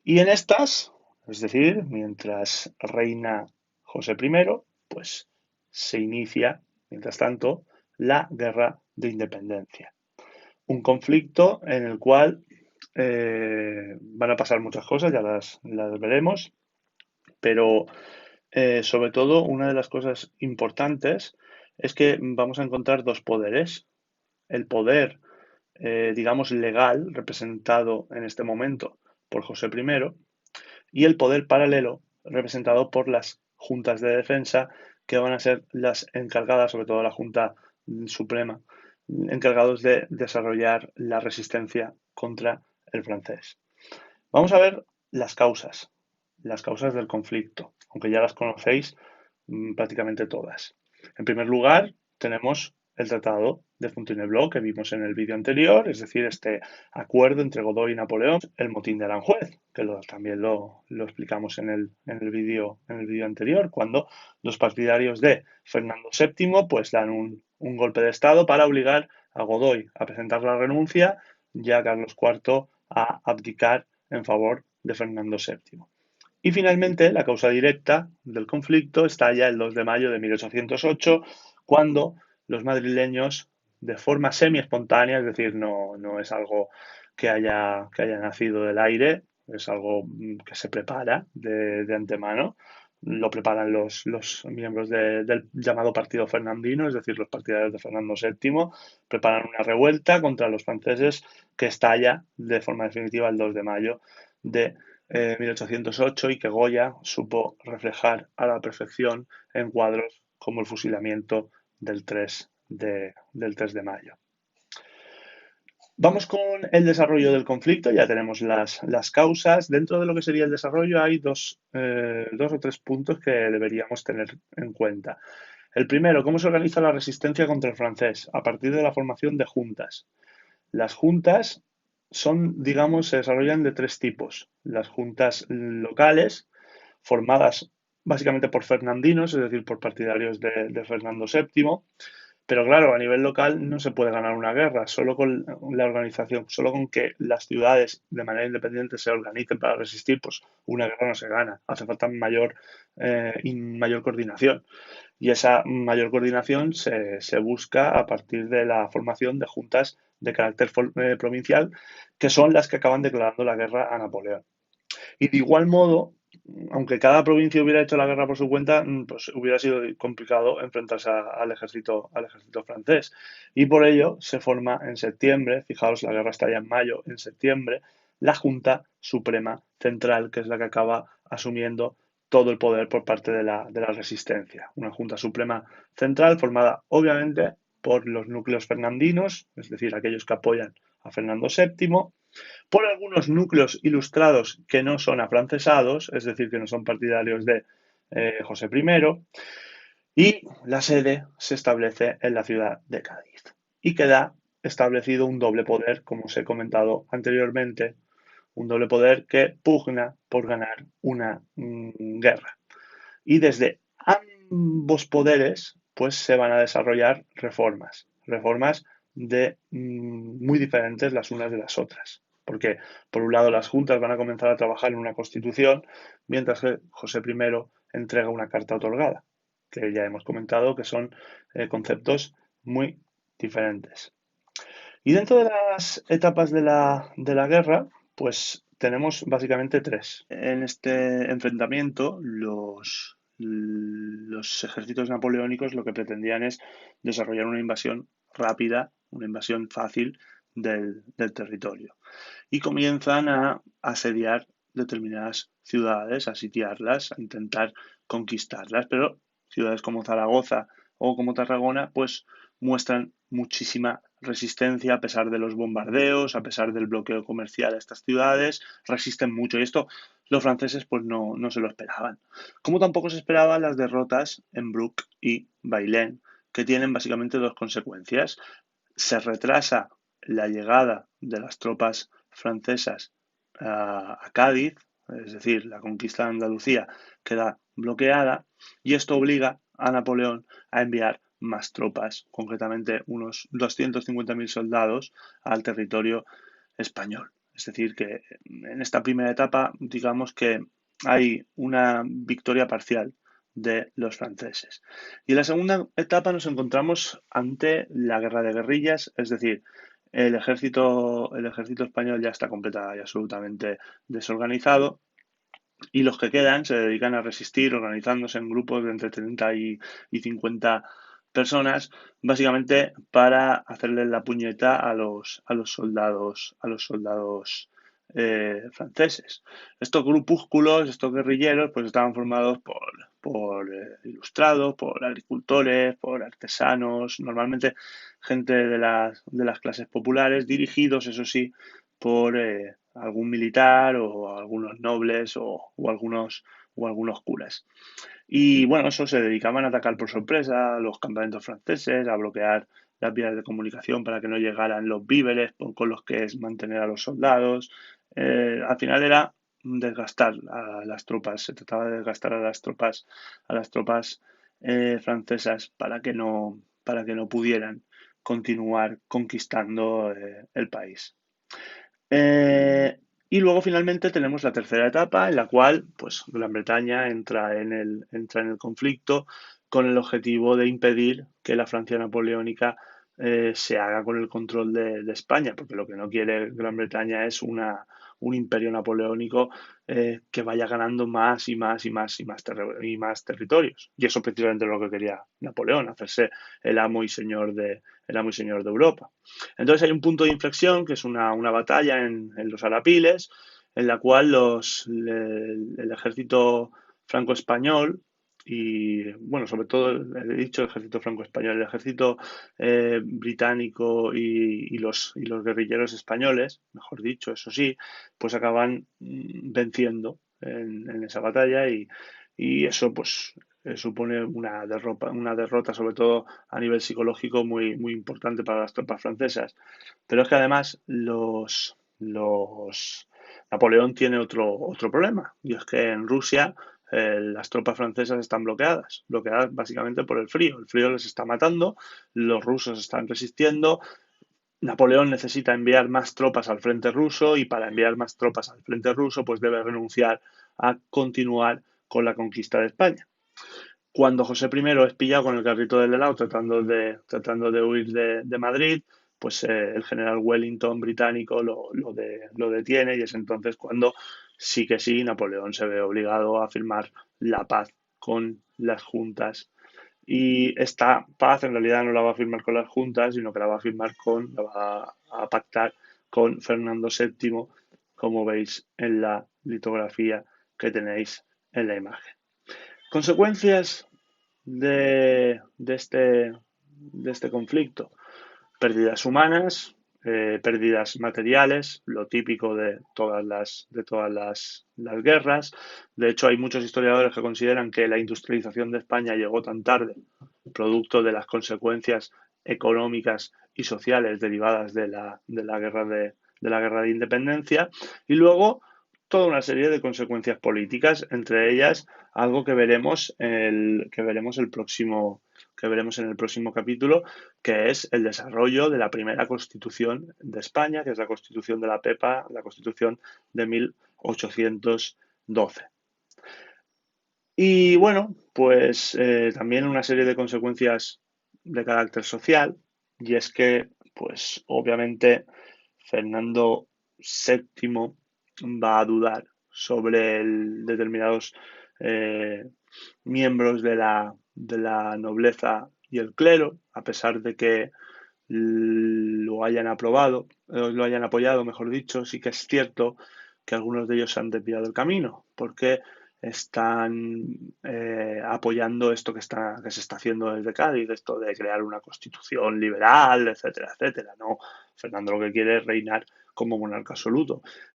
Y en estas, es decir, mientras reina José I, pues se inicia, mientras tanto, la Guerra de Independencia. Un conflicto en el cual van a pasar muchas cosas, ya las veremos, pero sobre todo una de las cosas importantes es que vamos a encontrar dos poderes. El poder, digamos, legal, representado en este momento por José I, y el poder paralelo, representado por las juntas de defensa, que van a ser las encargadas, sobre todo la Junta Suprema, encargados de desarrollar la resistencia contra el francés. Vamos a ver las causas del conflicto, aunque ya las conocéis prácticamente todas. En primer lugar, tenemos el Tratado de Fontainebleau que vimos en el vídeo anterior, es decir, este acuerdo entre Godoy y Napoleón, el motín de Aranjuez, que también lo explicamos en el vídeo anterior, cuando los partidarios de Fernando VII pues dan un golpe de Estado para obligar a Godoy a presentar la renuncia y a Carlos IV a abdicar en favor de Fernando VII. Y finalmente, la causa directa del conflicto estalla el 2 de mayo de 1808, cuando los madrileños, de forma semi-espontánea, es decir, no es algo que haya nacido del aire, es algo que se prepara de antemano, lo preparan los miembros del llamado Partido Fernandino, es decir, los partidarios de Fernando VII, preparan una revuelta contra los franceses que estalla de forma definitiva el 2 de mayo de 1808 y que Goya supo reflejar a la perfección en cuadros como el fusilamiento del 3 de mayo. Vamos con el desarrollo del conflicto, ya tenemos las causas. Dentro de lo que sería el desarrollo hay dos o tres puntos que deberíamos tener en cuenta. El primero, cómo se organiza la resistencia contra el francés a partir de la formación de juntas. Las juntas son, digamos, se desarrollan de tres tipos. Las juntas locales, formadas básicamente por fernandinos, es decir, por partidarios de Fernando VII, pero claro, a nivel local no se puede ganar una guerra, solo con la organización, solo con que las ciudades de manera independiente se organicen para resistir, pues una guerra no se gana. Hace falta mayor coordinación. Y esa mayor coordinación se busca a partir de la formación de juntas de carácter provincial, que son las que acaban declarando la guerra a Napoleón. Y de igual modo, aunque cada provincia hubiera hecho la guerra por su cuenta, pues hubiera sido complicado enfrentarse al ejército francés. Y por ello se forma en septiembre, fijaos, la guerra está ya en mayo, en septiembre, la Junta Suprema Central, que es la que acaba asumiendo todo el poder por parte de la resistencia. Una Junta Suprema Central formada obviamente por los núcleos fernandinos, es decir, aquellos que apoyan a Fernando VII, por algunos núcleos ilustrados que no son afrancesados, es decir, que no son partidarios de José I, y la sede se establece en la ciudad de Cádiz. Y queda establecido un doble poder, como os he comentado anteriormente, un doble poder que pugna por ganar una guerra. Y desde ambos poderes, pues se van a desarrollar reformas muy diferentes las unas de las otras. Porque, por un lado, las juntas van a comenzar a trabajar en una constitución, mientras que José I entrega una carta otorgada, que ya hemos comentado que son conceptos muy diferentes. Y dentro de las etapas de la guerra, pues tenemos básicamente tres. En este enfrentamiento, los ejércitos napoleónicos lo que pretendían es desarrollar una invasión rápida, una invasión fácil del territorio. Y comienzan a asediar determinadas ciudades, a sitiarlas, a intentar conquistarlas, pero ciudades como Zaragoza o como Tarragona, pues muestran muchísima resistencia a pesar de los bombardeos, a pesar del bloqueo comercial a estas ciudades, resisten mucho y esto los franceses pues no se lo esperaban. Como tampoco se esperaban las derrotas en Bruck y Bailén, que tienen básicamente dos consecuencias. Se retrasa la llegada de las tropas francesas a Cádiz, es decir, la conquista de Andalucía queda bloqueada y esto obliga a Napoleón a enviar más tropas, concretamente unos 250.000 soldados al territorio español. Es decir, que en esta primera etapa, digamos que hay una victoria parcial de los franceses. Y en la segunda etapa nos encontramos ante la guerra de guerrillas, es decir, el ejército español ya está completamente y absolutamente desorganizado y los que quedan se dedican a resistir organizándose en grupos de entre 30 y 50 personas, básicamente para hacerle la puñeta a los soldados franceses. Estos grupúsculos, estos guerrilleros, pues estaban formados por ilustrados, por agricultores, por artesanos, normalmente gente de las clases populares, dirigidos, eso sí, por algún militar o algunos nobles o algunos curas. Y bueno, eso se dedicaban a atacar por sorpresa a los campamentos franceses, a bloquear las vías de comunicación para que no llegaran los víveres con los que es mantener a los soldados. Al final era desgastar a las tropas, se trataba de desgastar a las tropas francesas para que no pudieran continuar conquistando el país. Eh, y luego finalmente tenemos la tercera etapa en la cual pues, Gran Bretaña entra en el conflicto con el objetivo de impedir que la Francia napoleónica se haga con el control de España, porque lo que no quiere Gran Bretaña es un imperio napoleónico que vaya ganando más y más y más y más territorios. Y eso precisamente es lo que quería Napoleón, hacerse el amo y señor de Europa. Entonces hay un punto de inflexión que es una batalla en los Arapiles, en la cual el ejército franco-español y, bueno, sobre todo, he dicho el ejército franco-español, el ejército británico y los guerrilleros españoles, mejor dicho, eso sí, pues acaban venciendo en esa batalla y eso pues supone una derrota, sobre todo a nivel psicológico, muy, muy importante para las tropas francesas. Pero es que además Napoleón tiene otro problema, y es que en Rusia las tropas francesas están bloqueadas básicamente por el frío. El frío les está matando, los rusos están resistiendo. Napoleón necesita enviar más tropas al frente ruso y para enviar más tropas al frente ruso pues debe renunciar a continuar con la conquista de España. Cuando José I es pillado con el carrito del helado tratando de huir de Madrid, pues el general Wellington británico lo detiene y es entonces cuando sí que sí Napoleón se ve obligado a firmar la paz con las juntas. Y esta paz en realidad no la va a firmar con las juntas, sino que la va a pactar con Fernando VII, como veis en la litografía que tenéis en la imagen. Consecuencias de este conflicto: pérdidas humanas, pérdidas materiales, lo típico de todas las guerras. De hecho, hay muchos historiadores que consideran que la industrialización de España llegó tan tarde, producto de las consecuencias económicas y sociales derivadas de la guerra de independencia. Y luego toda una serie de consecuencias políticas, entre ellas algo que veremos en el próximo capítulo, que es el desarrollo de la primera constitución de España, que es la constitución de la Pepa, la constitución de 1812. Y bueno, pues también una serie de consecuencias de carácter social, y es que, pues obviamente, Fernando VII va a dudar sobre determinados eh, miembros de la nobleza y el clero, a pesar de que lo hayan apoyado, mejor dicho. Sí que es cierto que algunos de ellos se han desviado del camino, porque están apoyando esto que se está haciendo desde Cádiz, esto de crear una constitución liberal, etcétera, etcétera. No, Fernando lo que quiere es reinar como monarca absoluto.